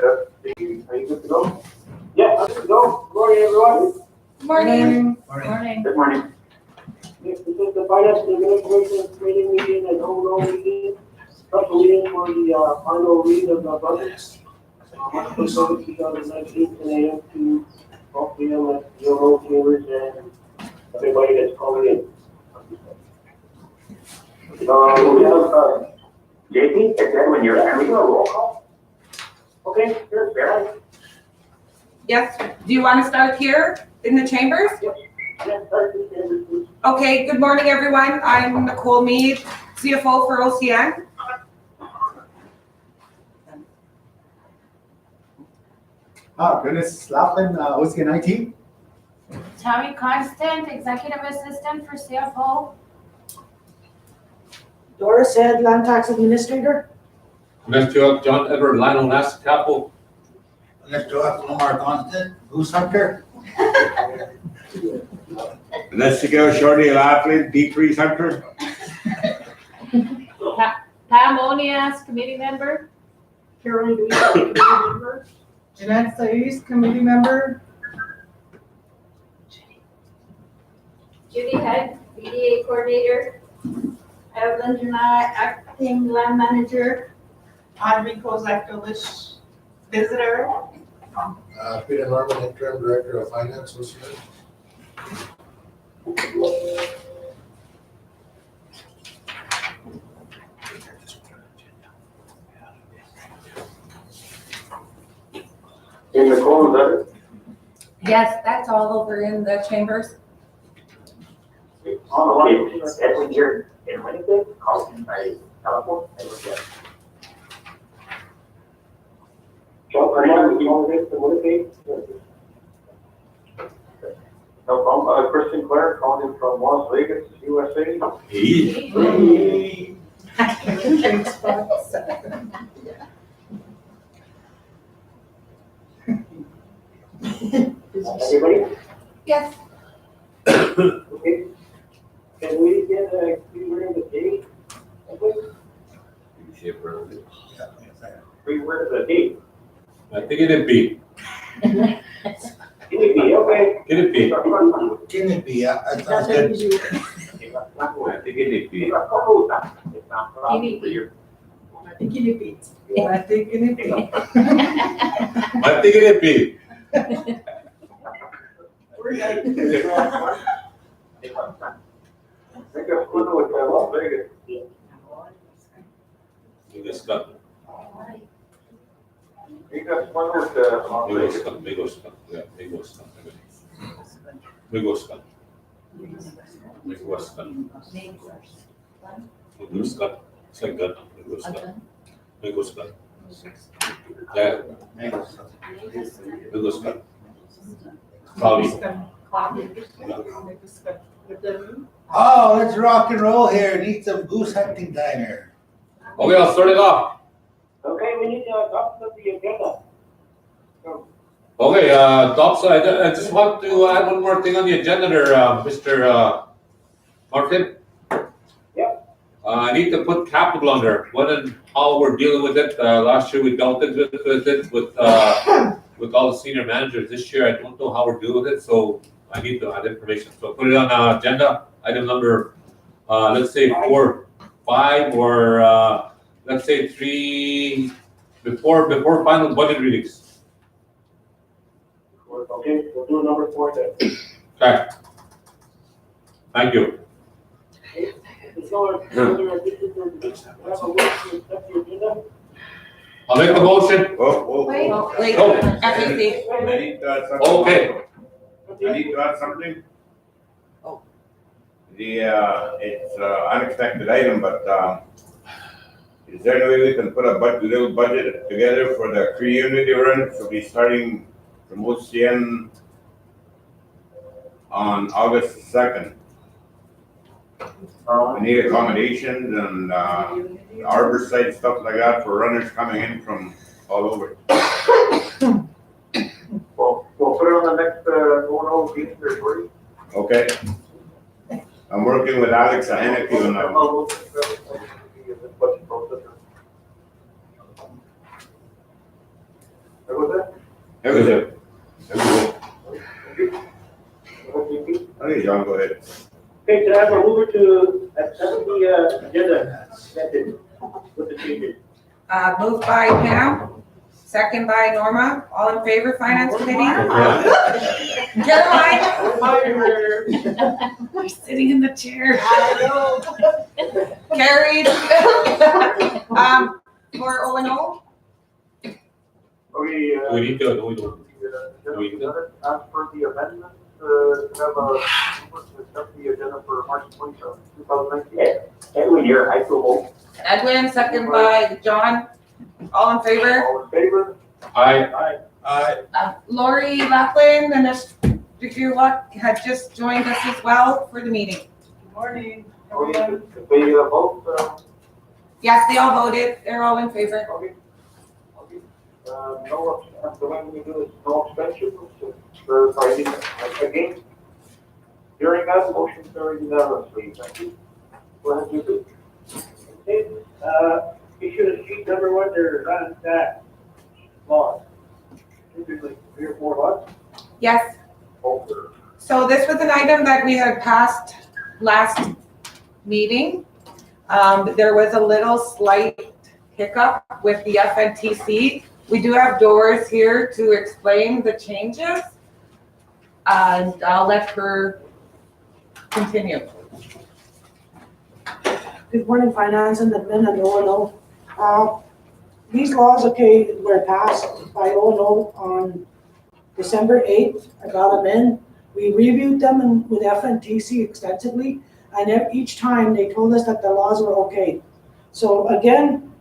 Are you good to go? Yeah, I'm good to go. Good morning, everyone. Morning. Morning. Good morning. This is the Finance and Administration Committee meeting and overall meeting, special meeting for the final read of the budget. March 27, 2019, 10 a.m. to 12 p.m. at the Oral Chambers and everybody that's calling in. We have JP, and then when you're at, we do a roll call. Okay, sure, Barry. Yes, do you want to start here in the chambers? Yeah, start the chambers, please. Okay, good morning, everyone. I'm Nicole Mead, CFO for OCN. Dennis Laughlin, OCN IT. Tammy Constant, Executive Assistant for CFO. Doris Head, Land Tax Administrator. Next to up, John Edward Lionel Nass Capital. Next to us, Lamar Constant, Goose Hunter. Let's go, Shorty Laughlin, Decrease Hunter. Pam Onias, Committee Member. Carolyn Louise, Committee Member. Jeanette Sais, committee member. Judy Head, BDA Coordinator. Evelyn Janai, Acting Land Manager. Audrey Kozak-Delish, visitor. Peter Norman, Interim Director of Finance, OCN. In the call, is that it? Yes, that's all over in the chambers. Okay, Edwin here in Winnipeg, calling by telephone. John, are you calling in from Winnipeg? No problem. Chris Sinclair calling in from Las Vegas, USA. Everybody? Yes. Okay. Can we get a reword of the date? Reword of the date. I think it'd be. Can it be, okay? Can it be? Can it be? That sounds good. I think it'd be. I think it beats. I think it beats. I think it'd be. We're like, Think of Pluto with Las Vegas. We just got. You got Pluto with Las Vegas. Yeah, It's like that. Oh, let's rock and roll here. Need some goose hunting time here. Okay, I'll start it off. Okay, we need to adopt the agenda. Okay, Dobson, I just want to add one more thing on the agenda there, Mr. Martin. Yep. I need to put capital on there, when and how we're dealing with it. Last year we dealt with it with all the senior managers. This year I don't know how we're dealing with it, so I need to add information. So put it on agenda, item number, let's say 4, 5, or let's say 3, before final budget readings. Okay, we'll do number 4 then. Okay. Thank you. I'll make the motion. Wait, Oh. everything. I need to add something. Okay. I need to add something. Oh. It's unexpected item, but, is there any way we can put a little budget together for the community run? So be starting from OCN on August 2nd. We need accommodations and, arbor site, stuff like that for runners coming in from all over. We'll put it on the next, meeting or 40. Okay. I'm working with Alex Aheneke on that. That was it. That was it. Okay, Okay, John, go ahead. can I have a mover to accept the agenda with the changes? Moved by Pam, second by Norma, all in favor, Finance Committee? Caroline? You're sitting in the chair. Carried. For O and O? Okay, We need to, no, we don't. as per the amendment, to have a, to accept the agenda for March 27th, 2019. Edwin here, I so vote. Edwin, second by John, all in favor? All in favor? Aye. Aye. Lori Laughlin and if you luck had just joined us as well for the meeting. Morning, Okay, everyone. if they vote, Yes, they all voted, they're all in favor. okay. Okay. No, the one we do is no abstention, for fighting again. Hearing that, motion carried unanimously. Thank you. Go ahead, you do. Okay, issue of sheet number one, there are that laws. Typically 3 or 4 laws. Yes, Over. so this was an item that we had passed last meeting. There was a little slight hiccup with the FNTC. We do have Doris here to explain the changes. And I'll let her continue. Good morning, Finance and Admin and O and O. These laws, okay, were passed by O and O on December 8th. I got them in. We reviewed them with FNTC extensively, and each time they told us that the laws were okay. So again,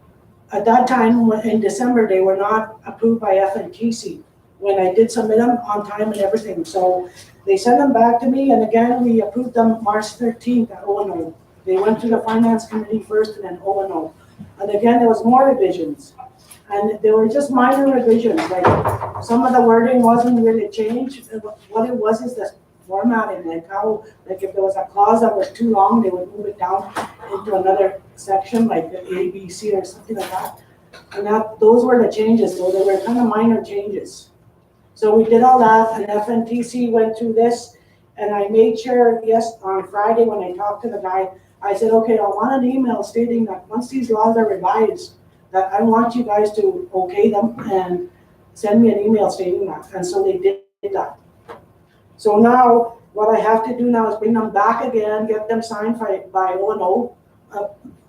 at that time, in December, they were not approved by FNTC when I did submit them on time and everything. So they sent them back to me, and again, we approved them March 13th at O and O. They went to the Finance Committee first and then O and O. And again, there was more revisions. And they were just minor revisions, like some of the wording wasn't really changed. What it was is the formatting, like how, like if there was a clause that was too long, they would move it down into another section, like the A, B, C or something like that. And those were the changes, so they were kind of minor changes. So we did all that, and FNTC went through this, and I made sure, yes, on Friday when I talked to the guy, I said, okay, I want an email stating that once these laws are revised, that I want you guys to okay them and send me an email stating that. And so they did that. So now, what I have to do now is bring them back again, get them signed by O and O,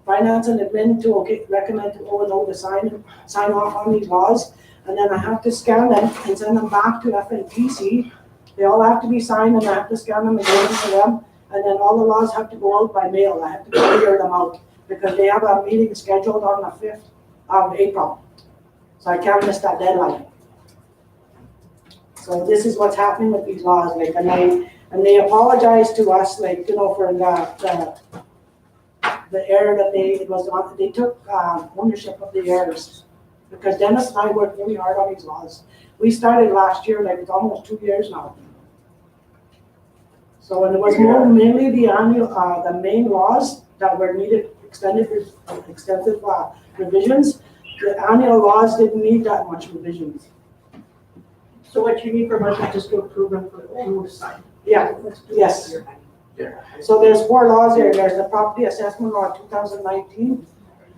Finance and Admin to recommend to O and O to sign off on these laws. And then I have to scan them and send them back to FNTC. They all have to be signed, and I have to scan them and give them to them. And then all the laws have to go out by mail. I have to clear them out because they have a meeting scheduled on the 5th of April. So I can't miss that deadline. So this is what's happening with these laws, like, and they apologize to us, like, you know, for the error that they took ownership of the errors. Because Dennis and I worked really hard on these laws. We started last year, like it's almost 2 years now. So, and it was mainly the annual, the main laws that were needed extensive revisions. The annual laws didn't need that much revisions. So what you need from us is just to approve them for O to sign. Yeah, yes. So there's 4 laws here. There's the property assessment law 2019,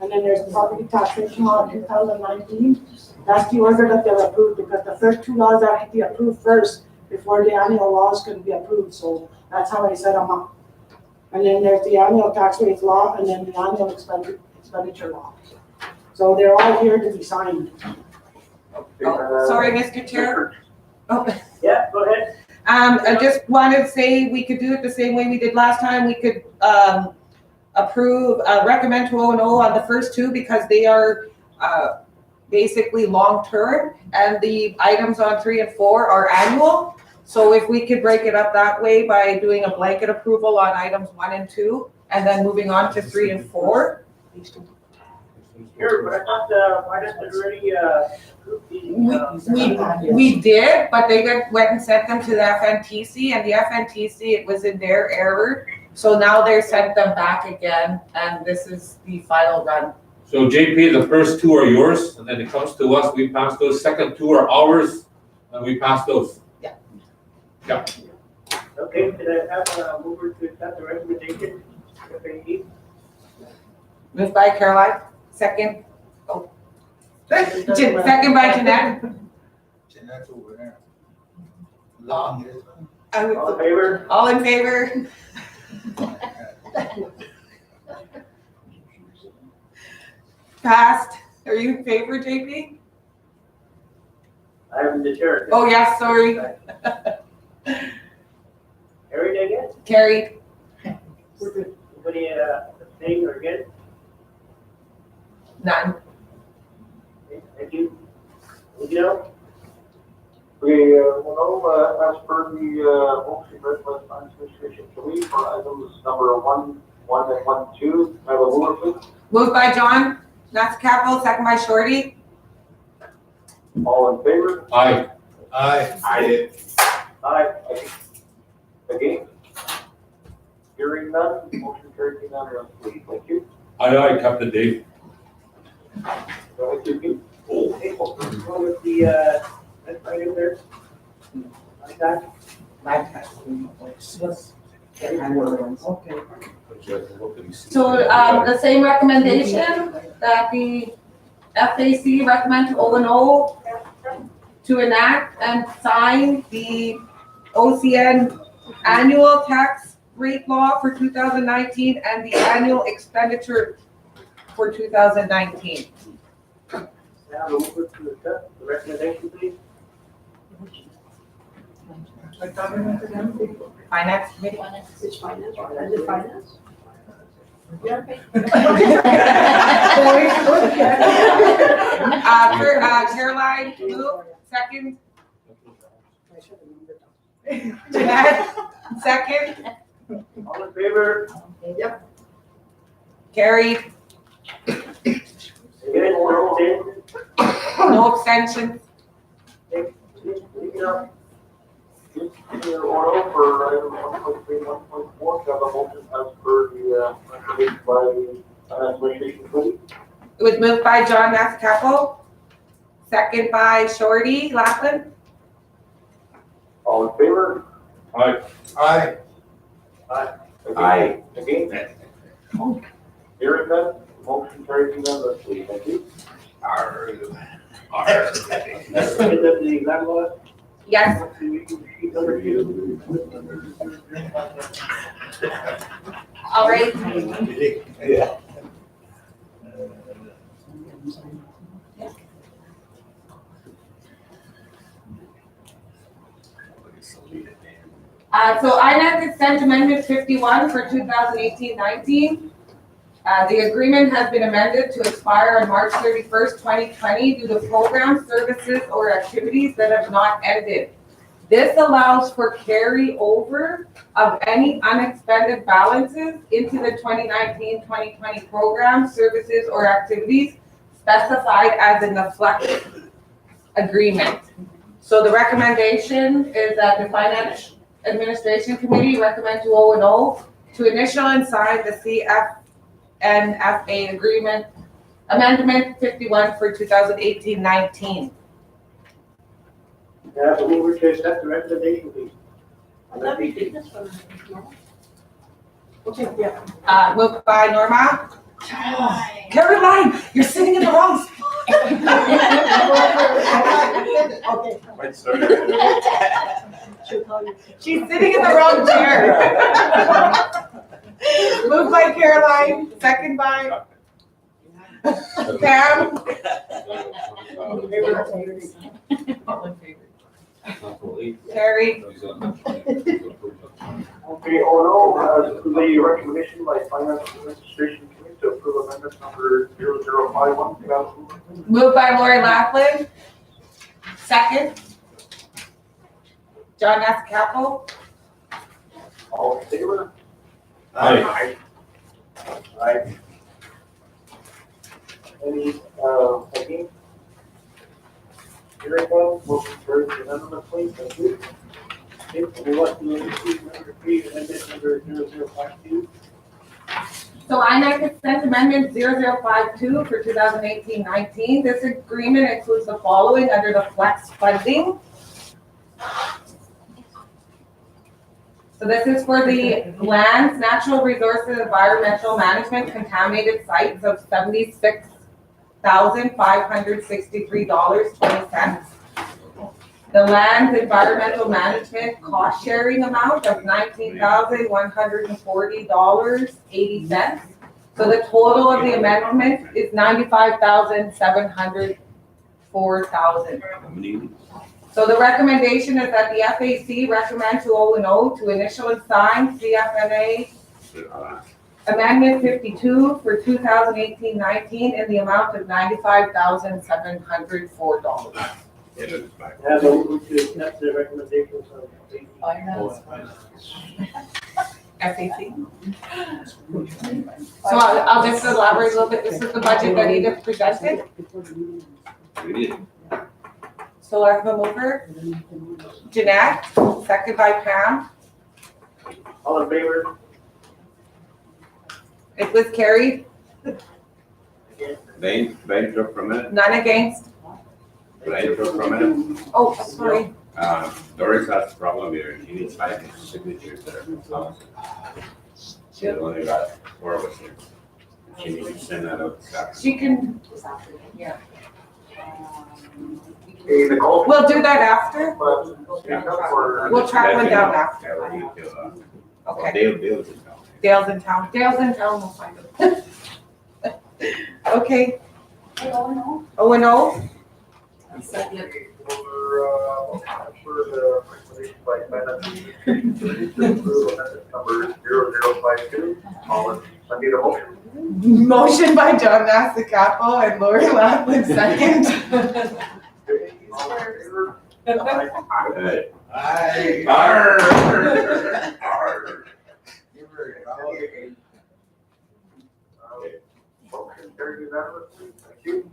and then there's the property taxation law 2019. That's the order that they're approved because the first 2 laws have to be approved first before the annual laws can be approved. So that's how I set them up. And then there's the annual tax rates law and then the annual expenditure law. So they're all here to be signed. Oh, sorry, Mr. Chair. Oh. Yeah, go ahead. I just wanted to say we could do it the same way we did last time. We could recommend to O&O on the first 2 because they are basically long-term, and the items on 3 and 4 are annual. So if we could break it up that way by doing a blanket approval on items 1 and 2, and then moving on to 3 and 4. Here, but I thought, why didn't they already approve these? We did, but they went and sent them to the FNTC, and the FNTC, it was in their error. So now they sent them back again, and this is the final run. So JP, the first 2 are yours, and then it comes to us, we pass those second 2 are ours, And we passed those. Okay, can I have a mover to accept the recommendation? FAE? Moved by Caroline, second. Oh. Second by Jeanette. Jeanette's over there. Long is. All in favor? All in favor? Passed. Are you in favor, JP? I am the chair. Oh, yes, sorry. Carried again? Carried. Anybody, abstain or against? None. Okay, thank you. Anything else? As per the motion read by the Finance Administration Committee for items number 1, and 1, 2, have a mover, please. Moved by John Capital, second by Shorty. All in favor? Aye. Aye. Aye. Against? Hearing none, motion carried unanimously. Thank you. Aye, Captain Dave. Go ahead, Chief. Okay, well, with the, next item there. Like that? So, the same recommendation that the FAC recommend to O&O to enact and sign the OCN annual tax rate law for 2019 and the annual expenditure for 2019. Now, mover to accept the recommendation, please. Finance committee. Which finance? Is it finance? Caroline, move, second. Jeanette, second. All in favor? Carried. Against, or abstain? No abstentions. Anything else? Your order for item 1.3, 1.4, have a motion as per the recommendation by the Finance Administration Committee. It was moved by John Capital, second by Shorty Laughlin. All in favor? Aye. Aye. Against? Hearing none, motion carried unanimously. Thank you. Is that the landlord? Yes. Sheet number 2. All right. Yeah. So INAC consent amendment 51 for 2018-19. The agreement has been amended to expire on March 31st, 2020 due to program services or activities that have not ended. This allows for carryover of any unexpended balances into the 2019-2020 program services or activities specified as in the flex agreement. So the recommendation is that the Finance Administration Committee recommend to O&O to initial and sign the CFNFA agreement, amendment 51 for 2018-19. Now, the mover to accept the recommendation, please. Okay, yeah. Moved by Norma. Caroline, you're sitting in the wrong spot. Okay. Might start. She'll call you. She's sitting in the wrong chair. Moved by Caroline, second by Pam. Carrie. Okay, O&O, the recommendation by Finance Administration Committee to approve amendment number 0051. Can I have a mover, please? Moved by Lori Laughlin. Second. John Capital. All in favor? Aye. Aye. Any, against? Hearing none, motion carries unanimously. Thank you. Okay, we want to receive number 3, amendment number 0052. So INAC consent amendment 0052 for 2018-19. This agreement includes the following under the flex funding. So this is for the lands, natural resources, environmental management, contaminated sites of $76,563.20. The lands environmental management cost sharing amount of $19,140.80. So the total of the amendment is $95,704. So the recommendation is that the FAC recommend to O&O to initial and sign CFNA Amendment 52 for 2018-19 in the amount of $95,704. Have a motion to accept the recommendations of the FAC. So I'll just elaborate a little bit. This is the budget that Edith presented. So I have a mover, Jeanette, second by Pam. All in favor? It was carried, They took from it, none against. they took from it. Oh, sorry. Doris has a problem here, she needs 5 signatures there. She only got 4 of us here. She needs to send that out this afternoon. She can, yeah. Hey, Nicole. We'll do that after. Or- We'll track one down after. Yeah, we'll need to, Okay. Dale's in town. Dale's in town. Dale's in town, we'll find him. Okay, O&O, For the recommendation by finance committee to approve amendment number 0052. All in, I need a motion. motion by John Nassicapo and Lori Laughlin, second. Okay, all in favor? Hey. Aye. Arr. Motion carried unanimously. Thank you.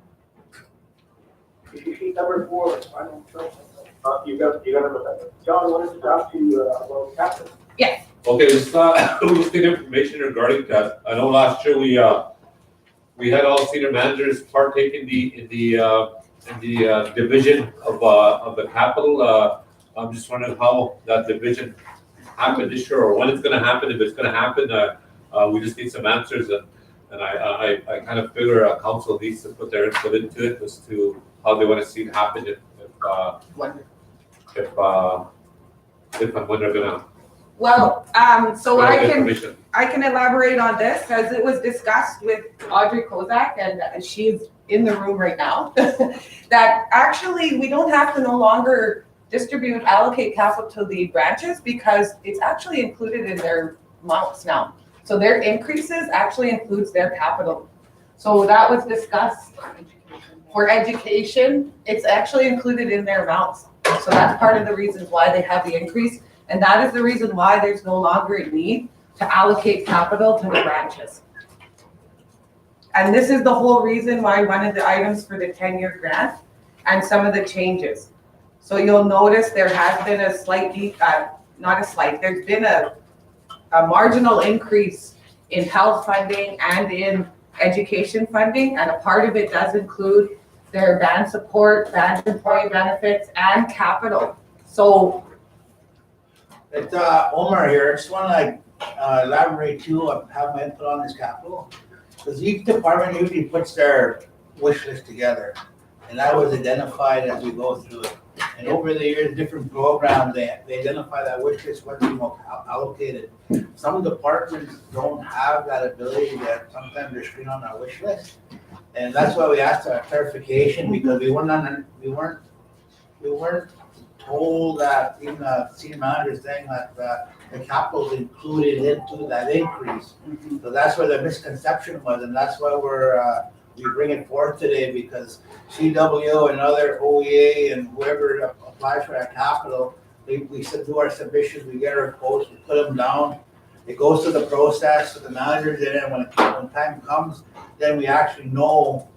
Sheet number 4, final trust. You got it. John, wanted to talk to you about capital. Okay, this is the information regarding that. I know last year we had all senior managers partake in the division of the capital. I'm just wondering how that division happened this year, or when it's gonna happen, if it's gonna happen. We just need some answers, and I kind of figure council needs to put their input into it as to how they wanna see it happen if and when they're gonna. Well, so put out I can information. elaborate on this, as it was discussed with Audrey Kozak, and she's in the room right now, that actually we don't have to no longer allocate capital to the branches, because it's actually included in their amounts now. So their increases actually includes their capital. So that was discussed for education, it's actually included in their amounts. So that's part of the reasons why they have the increase, and that is the reason why there's no longer a need to allocate capital to the branches. And this is the whole reason why one of the items for the 10-year grant and some of the changes. So you'll notice there has been a there's been a marginal increase in health funding and in education funding, and a part of it does include their band support, band employee benefits, and capital. So It's Omar here. I just want to elaborate too, have my input on this capital. Because each department usually puts their wish list together, and that was identified as we go through it. And over the years, different programs, they identify that wish list, what's allocated. Some departments don't have that ability, that sometimes they're screened on our wish list. And that's why we asked a clarification, because we weren't told that, even the senior manager saying that the capital is included into that increase. So that's where the misconception was, and that's why we bring it forth today, because CW and other OEA and whoever applies for that capital, we do our submissions, we get our quotes, we put them down. It goes through the process, so the managers in it, when time comes, then we actually know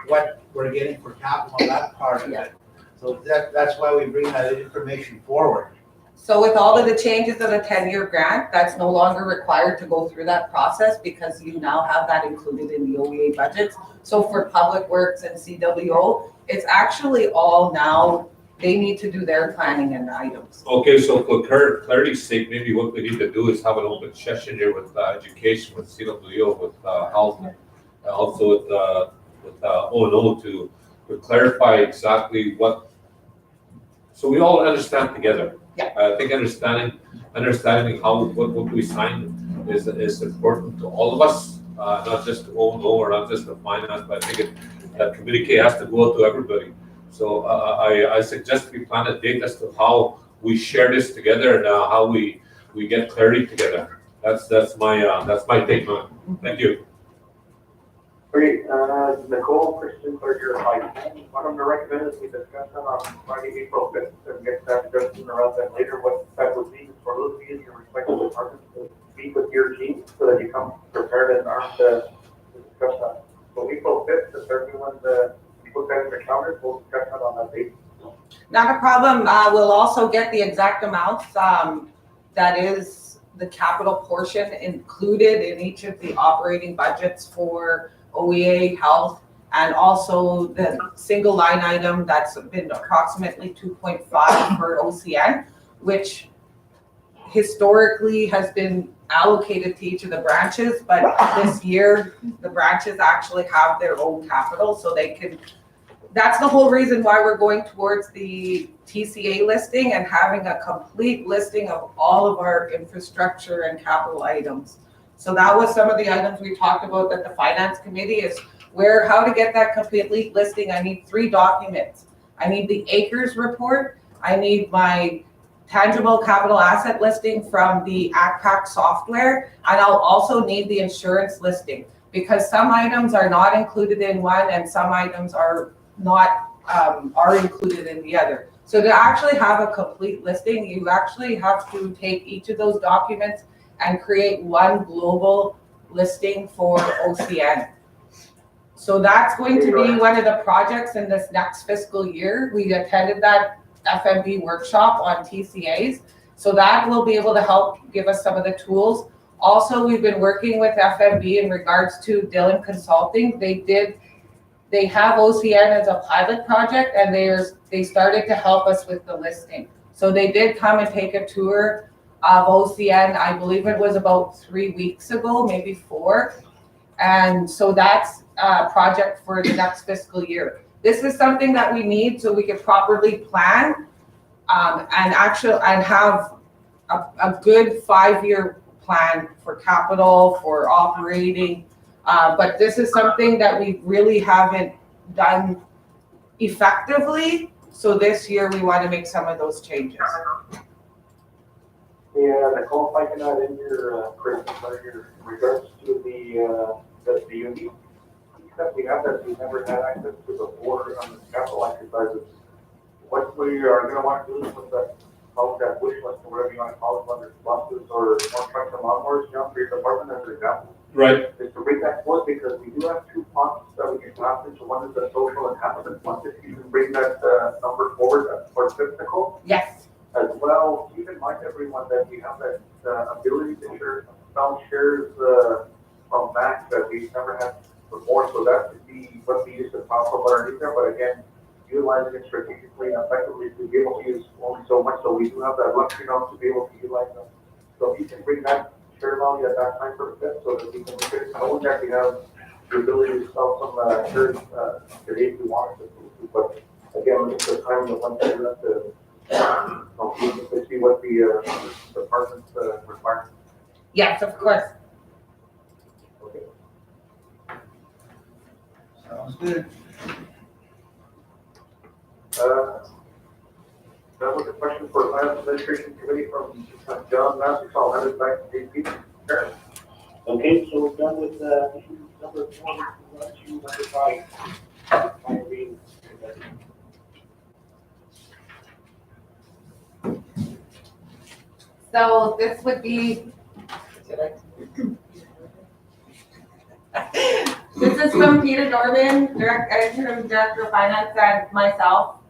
what we're getting for capital on that part of it. So that's why we bring that information forward. So with all of the changes of the 10-year grant, that's no longer required to go through that process, because you now have that included in the OEA budgets. So for Public Works and CWO, it's actually all now they need to do their planning and items. Okay, so for clarity's sake, maybe what we need to do is have an open session here with education, with CWO, with health, also with O&O to clarify exactly what, so we all understand together. Yeah. I think understanding how, what we sign is important to all of us, not just to O&O or not just to finance, but I think that communique has to go out to everybody. So I suggest we plan a date as to how we share this together and how we get clarity together. That's my take on it. Thank you. Great, Nicole, Christian, clerk, your item. What I'm gonna recommend is we discuss that on Friday, April 5th, and get that discussion around that later. What that would mean is for those of you in your respective departments to speak with your team so that you come prepared and armed to discuss that. So April 5th, if everyone put that in the calendar, we'll discuss that on that date. Not a problem. We'll also get the exact amounts. That is the capital portion included in each of the operating budgets for OEA, health, and also the single line item that's been approximately 2.5 for OCN, which historically has been allocated to each of the branches, but this year the branches actually have their own capital, so they can. That's the whole reason why we're going towards the TCA listing and having a complete listing of all of our infrastructure and capital items. So that was some of the items we talked about at the finance committee is how to get that complete listing. I need 3 documents. I need the acres report. I need my tangible capital asset listing from the ACPAC software. And I'll also need the insurance listing because some items are not included in one and some items are not are included in the other. So to actually have a complete listing, you actually have to take each of those documents and create one global listing for OCN. So that's going to be one of the projects in this next fiscal year. We attended that FMB workshop on TCAs. So that will be able to help give us some of the tools. Also, we've been working with FMB in regards to Dillon Consulting. They have OCN as a pilot project and they started to help us with the listing. So they did come and take a tour of OCN, I believe it was about 3 weeks ago, maybe 4. And so that's a project for the next fiscal year. This is something that we need so we can properly plan and have a good 5-year plan for capital, for operating. But this is something that we really haven't done effectively. So this year we want to make some of those changes. Yeah, Nicole, if I can add in your, Chris, in regards to the unique, except we have that we've never had access to before on the capital exercises. What we are gonna want to do is with that, call it that wish list or whatever you want to call it, whether it's buses or more trucks and lawnmowers, for your department as an example. Right. Is to bring that forth because we do have 2 pots that we can tap into. One is the social and happiness fund. If you can bring that number forward for Nicole. Yes. As well, keep in mind everyone that we have that ability to share some shares from back that we've never had before. So that would be what we use to talk about our there. But again, utilizing it strategically and effectively to be able to use only so much. So we do have that luxury now to be able to utilize them. So if you can bring that share value at that time for the fit so that we can look at it, knowing that we have the ability to sell some shares today if we wanted to. But again, it's the time that one day we have to see what the department's requirements. Yes, of course. Okay. Sounds good. That was a question for Finance Administration Committee from John Massey, so I'll hand it back to JP. Sure. Okay, so we're done with issue number 4, issue number 5. Final reading. So this would be, this is from Peter Dorman, Interim Director of Finance, and myself,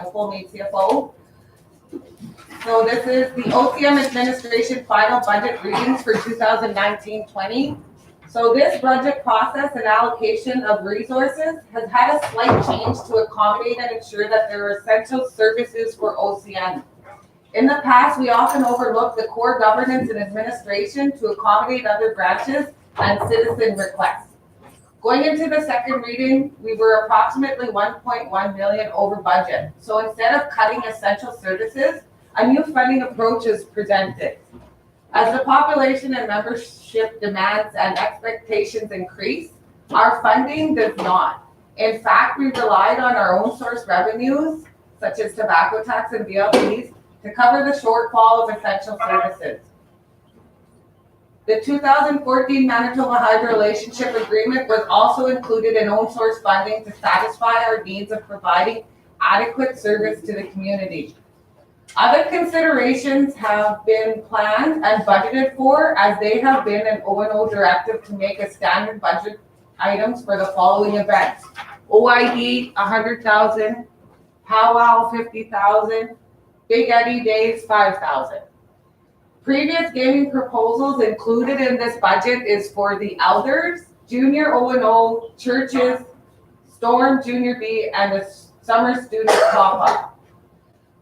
Nicole Meade, CFO. So this is the OCM Administration final budget readings for 2019-20. So this budget process and allocation of resources has had a slight change to accommodate and ensure that there are essential services for OCN. In the past, we often overlooked the core governance and administration to accommodate other branches and citizen requests. Going into the second reading, we were approximately 1.1 million over budget. So instead of cutting essential services, a new funding approach is presented. As the population and membership demands and expectations increase, our funding does not. In fact, we relied on our own source revenues, such as tobacco tax and VLPs, to cover the shortfall of essential services. The 2014 Manitoba Hydro Relationship Agreement was also included in own source funding to satisfy our needs of providing adequate service to the community. Other considerations have been planned and budgeted for, as they have been an O&O directive to make a standard budget items for the following events. OID, 100,000, powwow, 50,000, Big Eddie Days, 5,000. Previous gaming proposals included in this budget is for the elders, junior O&O, churches, Storm, Junior B, and the summer student pop-up.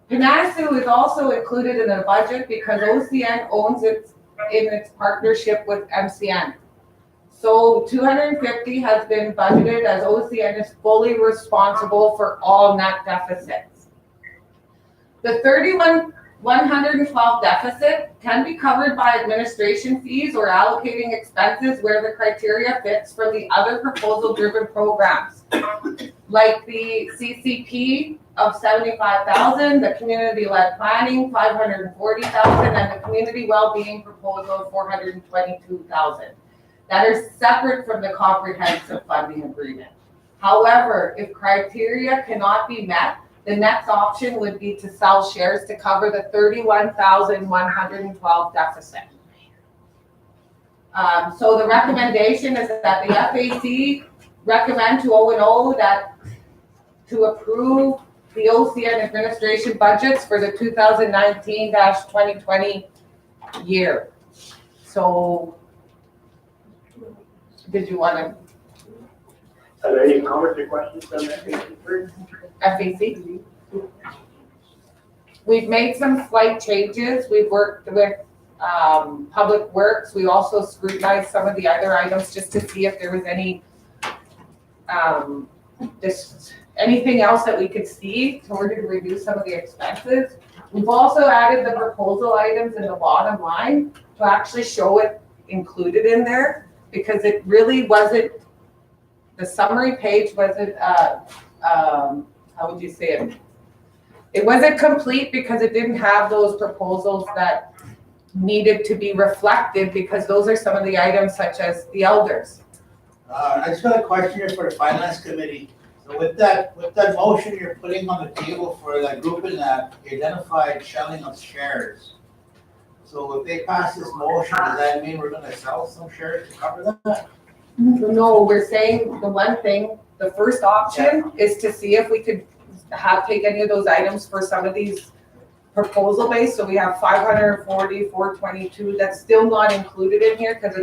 Pinassu is also included in the budget because OCN owns it in its partnership with MCN. So 250 has been budgeted as OCN is fully responsible for all net deficits. The 112 deficit can be covered by administration fees or allocating expenses where the criteria fits from the other proposal-driven programs, like the CCP of 75,000, the community-led planning 540,000, and the community well-being proposal of 422,000. That are separate from the comprehensive funding agreement. However, if criteria cannot be met, the next option would be to sell shares to cover the 31,112 deficit. So the recommendation is that the FAC recommend to O&O that to approve the OCN administration budgets for the 2019-2020 year. So, did you want to? Are there any comments or questions on that? FAC? We've made some slight changes. We've worked with Public Works. We also scrutinized some of the other items just to see if there was any anything else that we could see in order to reduce some of the expenses. We've also added the proposal items in the bottom line to actually show it included in there, because it really wasn't, the summary page wasn't, how would you say it? It wasn't complete because it didn't have those proposals that needed to be reflected, because those are some of the items such as the elders. I just got a question here for the finance committee. So with that motion you're putting on the table for that group in that identified shelling of shares. So if they pass this motion, does that mean we're gonna sell some shares to cover that? No, we're saying the one thing, the first option is to see if we could take any of those items for some of these proposal based. So we have 540, 422, that's still not included in here because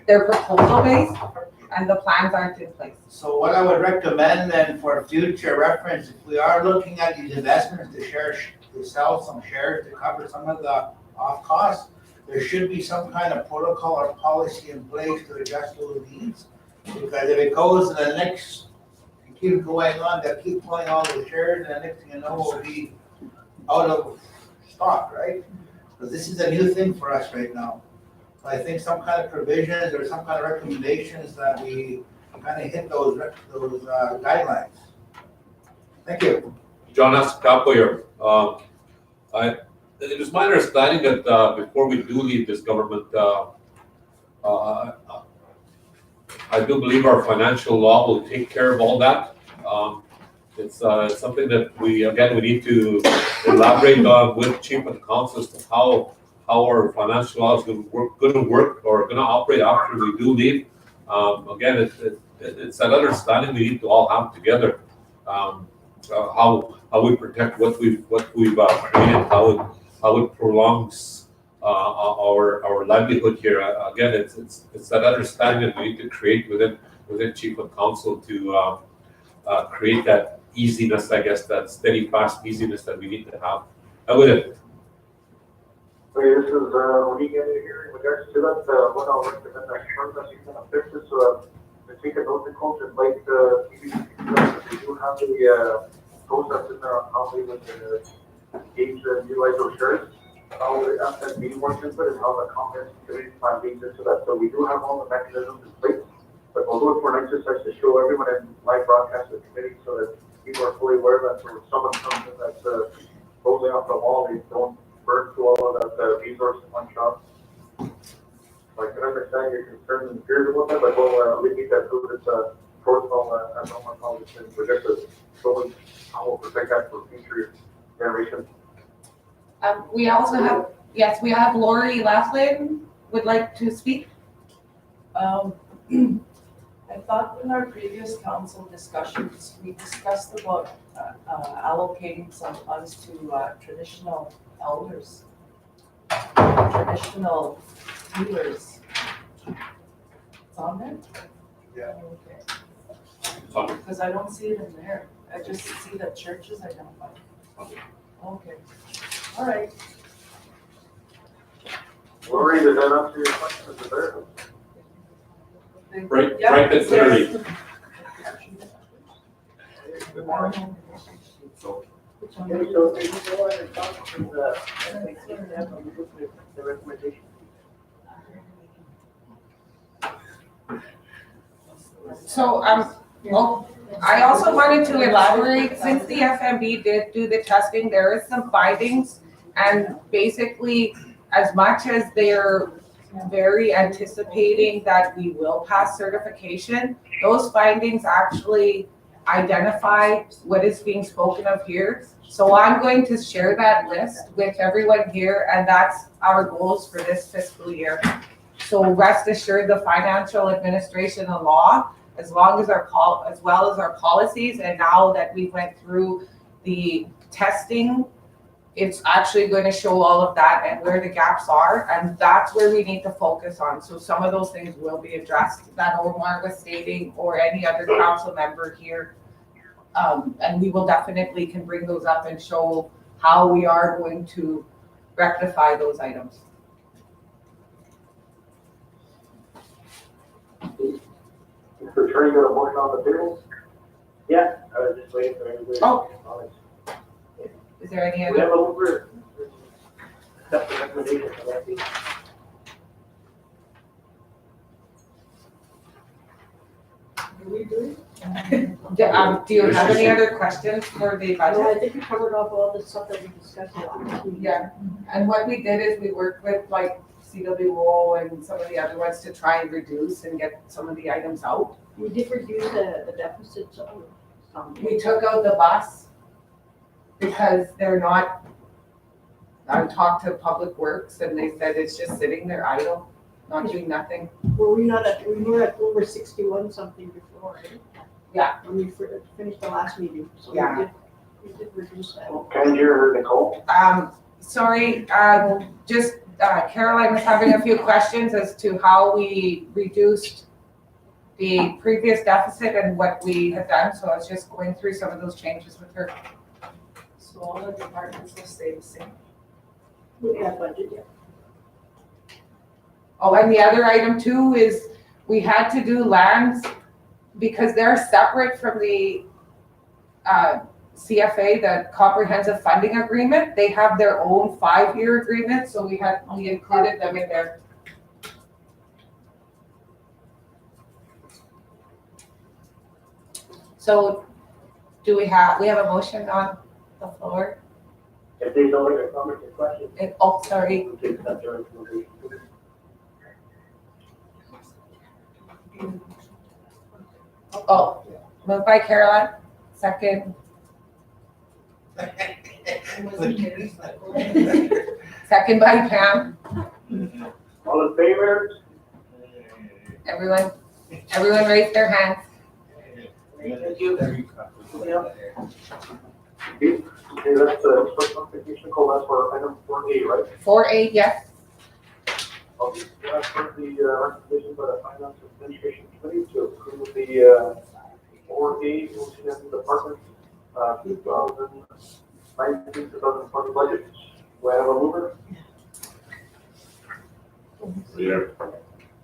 they're proposal based and the plans aren't in place. So what I would recommend then for future reference, if we are looking at these investments to sell some shares to cover some of the off costs, there should be some kind of protocol or policy in place to adjust those needs. Because if it goes to the next, it keeps going on, they'll keep pulling all the shares, and the next thing you know, we'll be out of stock, right? Because this is a new thing for us right now. So I think some kind of provisions or some kind of recommendations that we kind of hit those guidelines. Thank you. John Ascapo here. It is my understanding that before we do leave this government, I do believe our financial law will take care of all that. It's something that we need to elaborate on with Chief of Council as to how our financial law is going to work or going to operate after we do leave. It's that understanding we need to all have together. How we protect what we've created, how it prolongs our livelihood here. Again, it's that understanding that we need to create within chief of council to create that easiness, I guess, that steady, fast easiness that we need to have. I wouldn't. Okay, this is, when you get in here in regards to that, what I'll recommend that firm that you can fix this, to take a note of coach and like, they do have the, process in there on how they would, gauge and utilize those shares. How the FNB works into it and how the comments committee plan leads into that. So we do have all the mechanisms in place, but we'll do it for an exercise to show everyone in live broadcast of the committee so that people are fully aware that when someone comes in that's, totally off the wall, they don't burn through all of that, resource in one shot. So I can understand your concerns and fears about that, but we'll, leave that through this, protocol, as normal policy, we're just showing how we'll protect that for future generations. We also have, yes, we have Lori Laughlin would like to speak. I thought in our previous council discussions, we discussed about allocating some funds to traditional elders, traditional healers. It's on there? Yeah. Okay. Because I don't see it in there. I just see that churches identified. Okay. All right. Lori, did that answer your question? Is it there? Right, Yeah. right, that's literally. Okay, so if you go ahead and talk to the recommendation. So, well, I also wanted to elaborate, since the FMB did do the testing, there is some findings. And basically, as much as they're very anticipating that we will pass certification, those findings actually identify what is being spoken of here. So I'm going to share that list with everyone here, and that's our goals for this fiscal year. So rest assured, the financial administration and law, as well as our policies, and now that we went through the testing, it's actually going to show all of that and where the gaps are, and that's where we need to focus on. So some of those things will be addressed that Omar was stating, or any other council member here. And we will definitely can bring those up and show how we are going to rectify those items. Mr. Attorney, you got a motion on the table? Yeah, I was just waiting for everybody. Oh. Is there any We other? have over, accept the recommendation for that. Do you have any other questions for the budget? No, I think we covered off all the stuff that we discussed last week. Yeah, and what we did is we worked with like CWO and some of the other ones to try and reduce and get some of the items out. We did reduce the deficits of some. We took out the bus because they're not, I talked to Public Works and they said it's just sitting there idle, not doing nothing. Were we not at, we were at over 61 something before, right? Yeah. When we finished the last meeting, so Yeah. we did reduce that. Can you hear Nicole? Sorry, Caroline was having a few questions as to how we reduced the previous deficit and what we had done, so I was just going through some of those changes with her. So all the departments will stay the same. With that budget, yeah. Oh, and the other item too is we had to do lands because they're separate from the CFA, the Comprehensive Funding Agreement. They have their own 5-year agreement, so we included them in there. So we have a motion on the floor? If there's no other comments or questions, Sorry. we can accept the recommendation. Oh, moved by Caroline, second. Second by Pam. All in favor? Everyone raise their hands. Thank you. Okay, that's the first notification call, that's for item 4A, right? 4A, yes. Okay, I've heard the recommendation by the Finance Administration Committee to approve the 4A OCM Department 2019-2020 budget. Do I have a mover? Leader.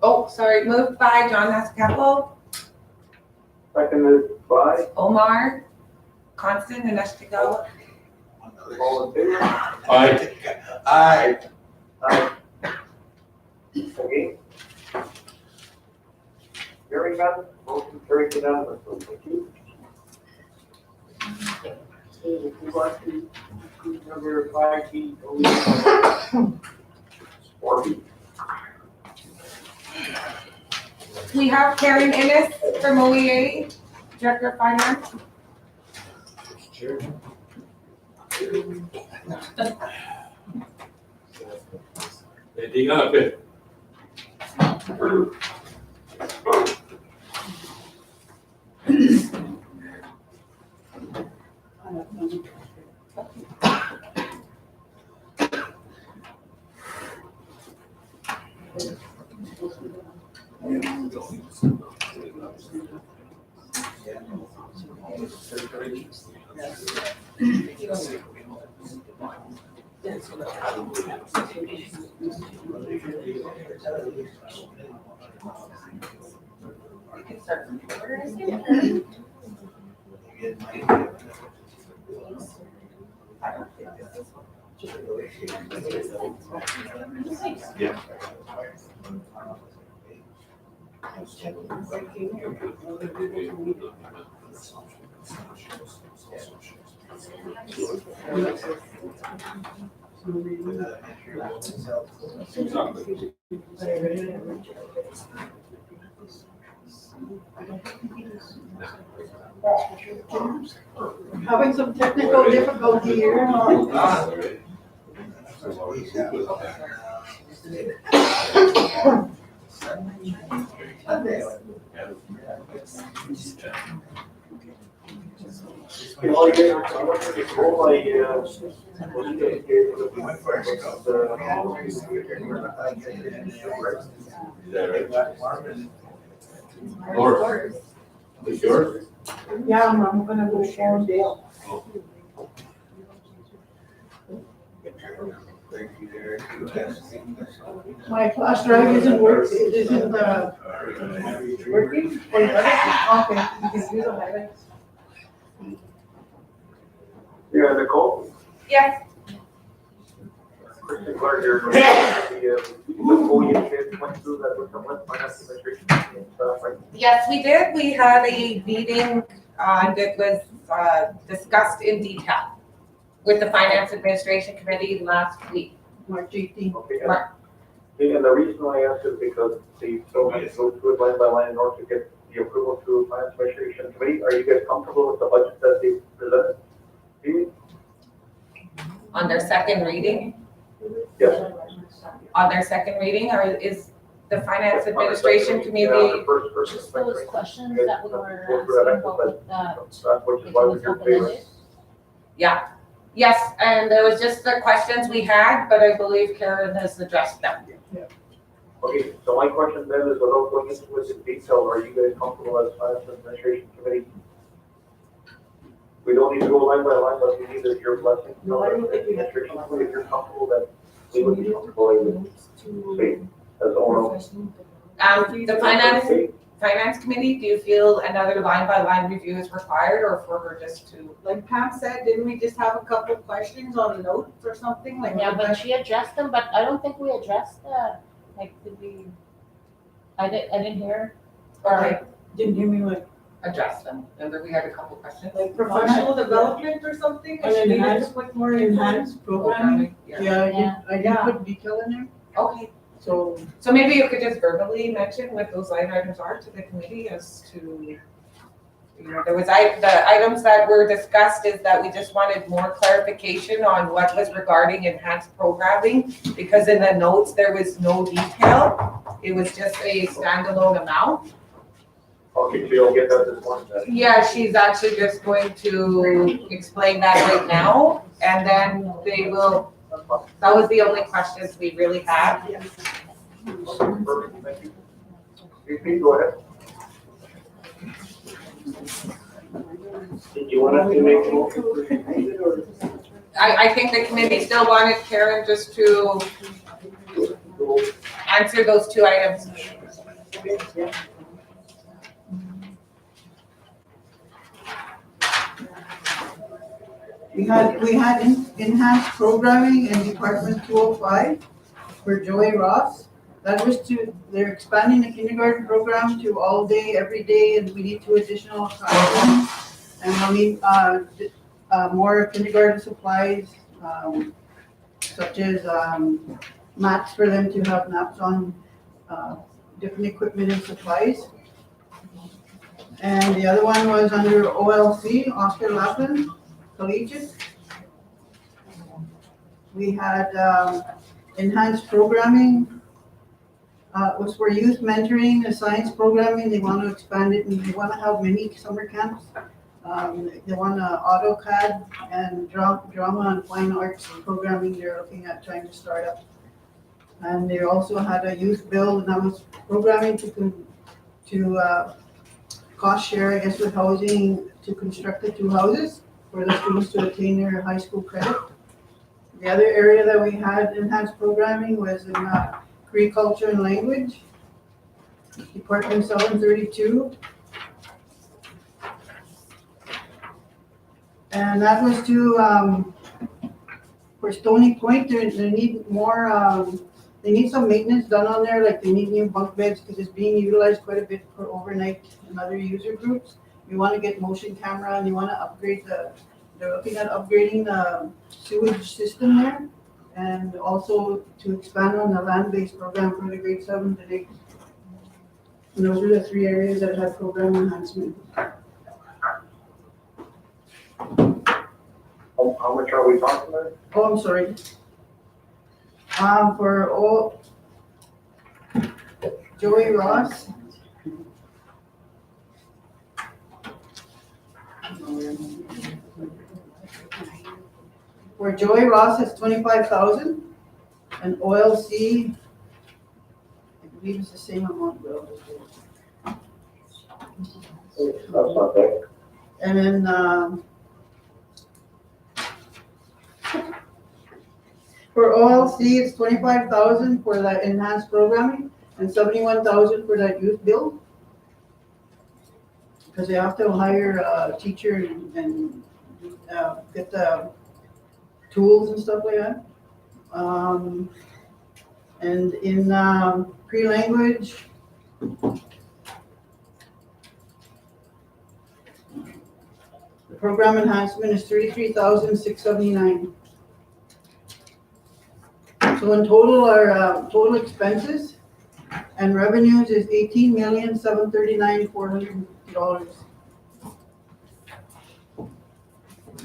Oh, sorry, moved by John Haskell, Seconded by, Omar, Constant, and Estegao. all in favor? Aye. Aye. Aye. Again? Hearing none, motion carried unanimously. Thank you. If you want to, approve number 5B, Or B. We have Karen Innes from OEA, Director of Finance. Anything up it? Having some technical difficulty here. All you guys are looking to roll, what you guys gave for the Is that right? Or, is yours? Yeah, I'm gonna go Sharon Dale. My flash drive isn't working, it isn't, working? Or okay, you can use the highlights. Yeah, Nicole, Yes, Kristen Clark here. The whole unit went through that with the finance administration and stuff, right? yes, we did. We had a meeting, that was, discussed in detail with the Finance Administration Committee last week. March 18th. Okay, and the reason why I asked is because they still have to go through it line by line in order to get the approval through Finance Administration Committee. Are you guys comfortable with the budget that they presented? Do you? On their second reading, Yes. on their second reading, or is the Finance Administration Yeah, Committee? the first person. Just those questions that we were Go through that asking about with the, That's which is why we're here today. Yeah, yes, and there was just the questions we had, but I believe Karen has addressed them. Okay, so my question then is, without going into it in detail, are you guys comfortable as Finance Administration Committee? We don't need to go line by line, but we need your blessing. No, I don't think we have to. Administration Committee, if you're comfortable, then we would be comfortable, I would say, as owner. The Finance Committee, do you feel another line-by-line review is required, or for her just to? Like Pam said, didn't we just have a couple of questions on notes or something like? yeah, but she addressed them, but I don't think we addressed like, did we? I didn't hear. Or Didn't hear me like, address them? Remember, we had a couple questions. like professional development or something? And then She needed to enhanced- put more Enhanced programming, Yeah. yeah, I Yeah. did put detail in there, Okay, so. so maybe you could just verbally mention what those line items are to the committee as to, you know, there was, the items that were discussed is that we just wanted more clarification on what was regarding enhanced programming, because in the notes, there was no detail. It was just a standalone amount. Okay, so you'll get that this morning then. Yeah, she's actually just going to explain that right now, and then they will, that was the only questions we really had. Perfect, thank you. VP, go ahead. Did you want us to make a motion to remove it, or? I think the committee still wanted Karen just to answer those two items. We had enhanced programming in Department 205 for Joey Ross. That was they're expanding the kindergarten program to all day, every day, and we need 2 additional classrooms. And we'll need, more kindergarten supplies, such as, mats for them to have naps on, different equipment and supplies. And the other one was under OLC, Oscar Lappin, Collegiate. We had, enhanced programming, was for youth mentoring, the science programming, they want to expand it, and they want to have many summer camps. They want AutoCAD and drama and fine arts programming they're looking at trying to start up. And they also had a youth build, and that was programming to cost share, I guess, with housing, to construct the 2 houses for the students to attain their high school credit. The other area that we had enhanced programming was in Cree culture and language, Department 732. And that was to, for Stony Point, they need more, they need some maintenance done on there, like they need new bunk beds because it's being utilized quite a bit for overnight and other user groups. You want to get motion camera and you want to upgrade they're looking at upgrading the sewage system there, and also to expand on the land-based program for the grade 7 to 8. And those are the 3 areas that had program enhancement. How much are we talking about? Oh, I'm sorry. For all, Joey Ross. For Joey Ross, it's 25,000, and OLC, I believe it's the same amount, Bill. That's not bad. And then, for OLC, it's 25,000 for the enhanced programming and 71,000 for that youth build. Because they have to hire a teacher and get the tools and stuff like that. And in Cree language, the program enhancement is 33,679. So in total, our total expenses and revenues is $18,739,450.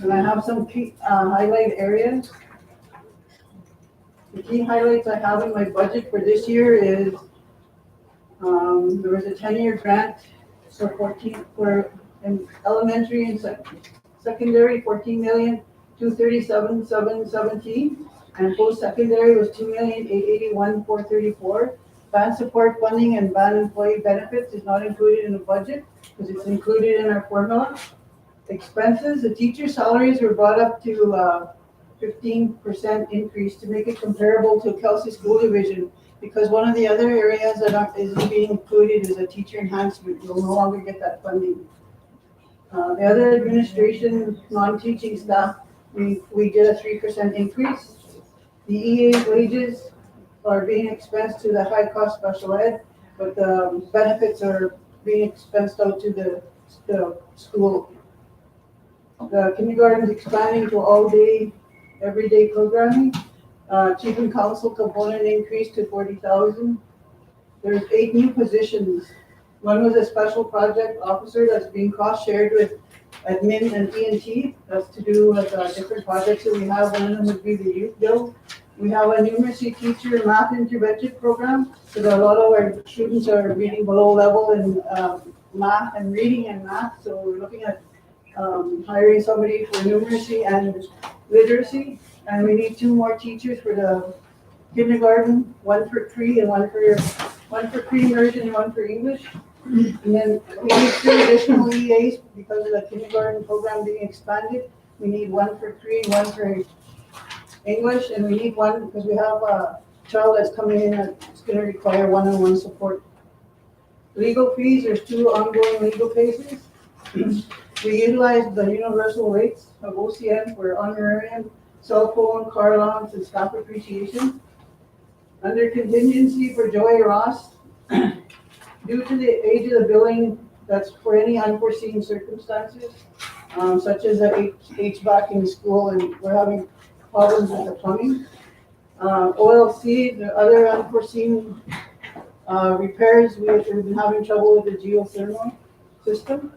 And I have some key highlight areas. The key highlights I have in my budget for this year is there was a 10-year grant for in elementary and secondary, 14,237,717, and post-secondary was 2,881,434. Band support funding and band employee benefits is not included in the budget because it's included in our formula. Expenses, the teacher salaries were brought up to 15% increase to make it comparable to Kelsey School Division, because one of the other areas that isn't being included is a teacher enhancement. You'll no longer get that funding. The other administration, non-teaching staff, we did a 3% increase. The EA's wages are being expensed to the high-cost special ed, but the benefits are being expensed out to the school. The kindergarten is expanding to all-day, everyday programming. Chief and council component increased to 40,000. There's 8 new positions. One was a special project officer that's being cost-shared with admin and E&T. That's to do with different projects that we have. One of them would be the youth build. We have a numeracy teacher math intervention program, so that a lot of our students are reading below level in math and reading and math. So we're looking at hiring somebody for numeracy and literacy. And we need 2 more teachers for the kindergarten, one for pre and one for pre-immersion and one for English. And then we need 3 additional EAs because of the kindergarten program being expanded. We need one for pre and one for English, and we need one because we have a child that's coming in that's gonna require one-on-one support. Legal fees, there's 2 ongoing legal cases. We utilize the universal rates of OCN for honorarium, cell phone, car allowance, and staff appreciation. Under contingency for Joey Ross, due to the age of the building, that's for any unforeseen circumstances, such as a HVAC in school, and we're having problems with the plumbing. OLC, the other unforeseen repairs, we've been having trouble with the geothermal system.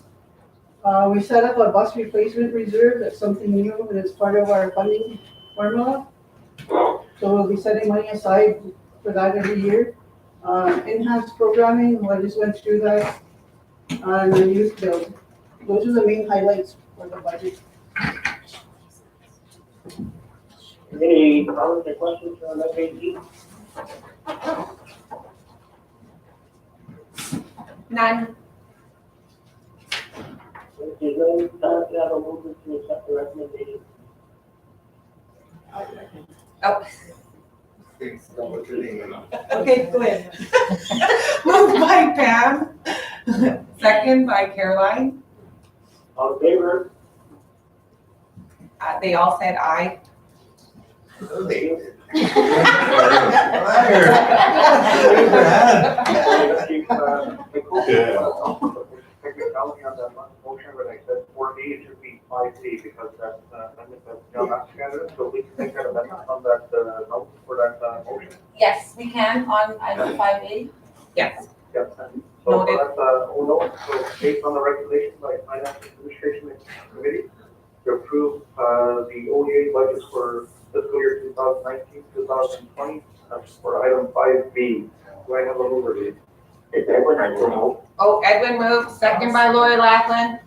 We set up a bus replacement reserve, that's something new, and it's part of our funding formula. So we'll be setting money aside for that every year. Enhanced programming, I just went through that, and the youth build. Those are the main highlights for the budget. Any comments or questions on that page? None. Is there any time to have a movement to accept the recommendation? Oh, Okay, go ahead. Moved by Pam, second by Caroline. All in favor? They all said aye. Technicality on that motion, when I said 4B, it should be 5B because that's amendment that John asked together. So we can make that amendment on that note for that motion. yes, we can on item 5A. Yes. Yes, and so for that, no, so based on the recommendation by Finance Administration Committee to approve the OEA budget for fiscal year 2019-2020 for item 5B. Do I have a mover, please? It's Edwin, I will move. Oh, Edwin moved, second by Lori Laughlin.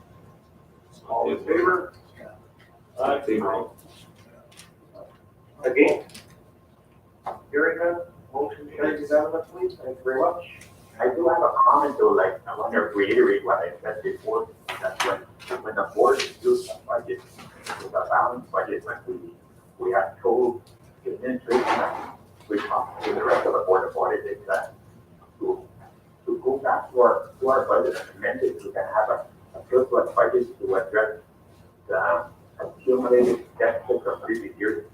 All in favor? Aye. Again? Hearing none, motion carries unanimously. Thank you very much. I do have a comment though, like, I want to reiterate what I said before, that when the board includes a budget, with a balanced budget, when we have total administration, we talk to the rest of the board of audit, that to go back to our budget and amend it, we can have a surplus budget to address the accumulated deficit from previous years.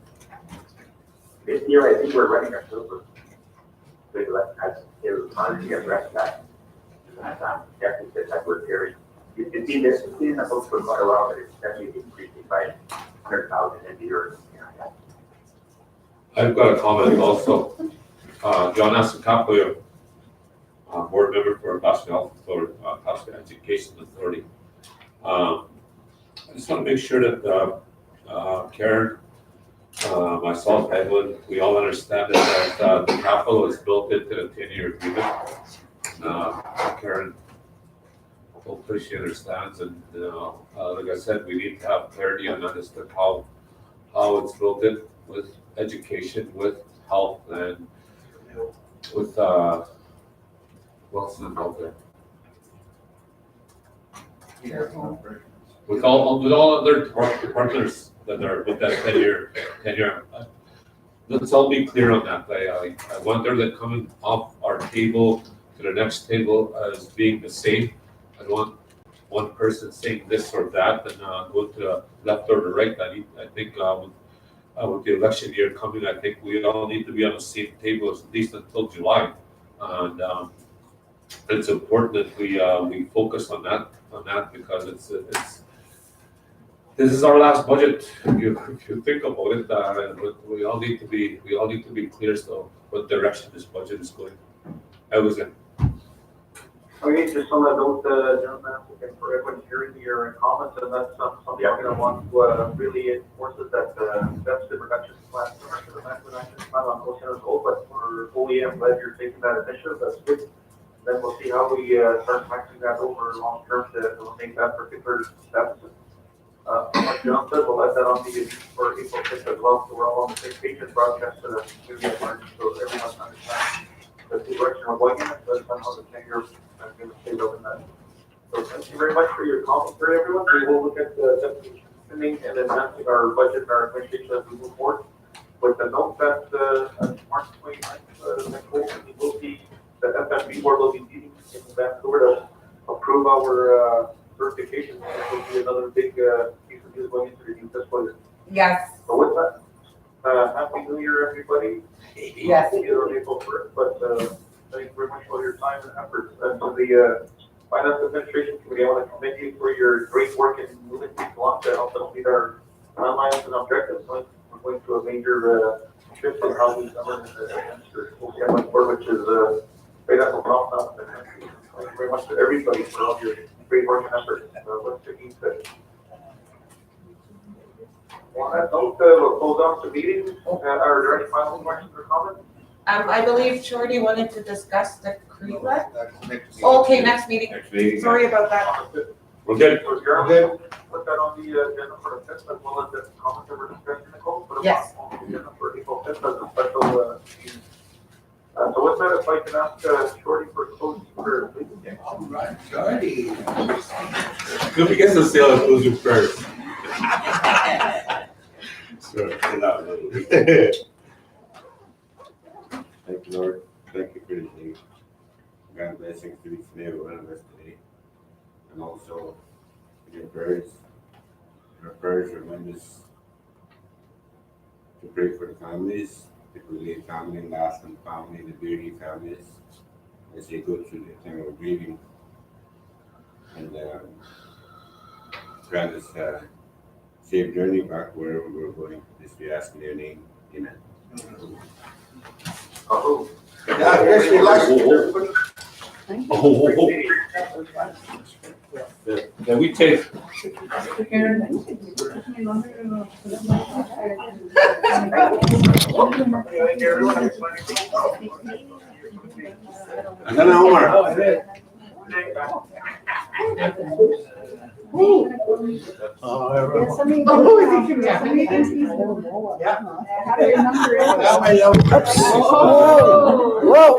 This year, I think we're running a surplus. So it'll finally address that deficit that we're carrying. It's been in the books for quite a while, but it's definitely increasing by 100,000 in the year. I've got a comment also. John Asakapoyo, board member for Pasco Education Authority. I just want to make sure that Karen, myself, Edwin, we all understand that the capital is built into the 10-year agreement. Karen, hopefully she understands, and like I said, we need to have clarity on that as to how it's built in with education, with health, and with what else is involved there? With all other partners that are with that 10-year. Let's all be clear on that. I want there that coming off our table to the next table as being the same. I don't want one person saying this or that and go to the left or the right. I think with the election year coming, I think we all need to be on the same table at least until July. And it's important that we focus on that because it's this is our last budget. If you think about it, we all need to be clear so what direction this budget is going. I was in. Okay, just on that note, gentlemen, for everyone hearing your comments, and that's something I'm going to want to really enforce is that deficit reduction plan, the management action plan on OCN as well, but for OEM, glad you're taking that initiative, that's good. Then we'll see how we start maxing that over long term to make that particular deficit. Like John said, we'll let that on the, for April 5th as well, so we're all on the same page and broadcast to the community at large, so everyone understands the direction we're going in, but I'm how the tenure is going to stay up in that. So thank you very much for your comments, for everyone. We will look at the spending and advancing our budget and our administration as we move forward. With the note that, March 29th, Nicole, we will be, the FMB board will be meeting in Vancouver to approve our, certification. This will be another big, piece of news going into the new fiscal year. Yes, So with that, happy New Year, everybody. yes. Either April 1st, but, thank you very much for your time and efforts. And to the, Finance Administration Committee, I want to commend you for your great work in moving things along to help us meet our timelines and objectives. We're going through a major, shift in how we govern the OCM board, which is, right up a problem. Thank you very much to everybody for all your great work and efforts. What's the need to? On that note, we'll close off the meeting. Are there any final questions or comments? I believe Shorty wanted to discuss the CRELA. That's next. Okay, next meeting. Next meeting. Sorry about that. We're good. So Gerald, put that on the agenda for the 5th, as well as the comments that were discussed in the call. Put them Yes. on the agenda for April 5th as a special, meeting. So with that, if I can ask, Shorty for closing prayer, please. All right, Jordy. Let me get the sale of closing first. Sure, chill out a little. Thank you, Lord. Thank you for this day. God blessings to each and every one of us today. And also, your prayers. Your prayers remind us to pray for the families, the Goulet family, Laston family, the Beardy families, as they go through the time of grieving. And grant us a safe journey back wherever we're going. This we ask in your name. Amen. Oh. Yeah, yes, we like. Then we take, Andana Omar. Yeah. Now my love. Whoa.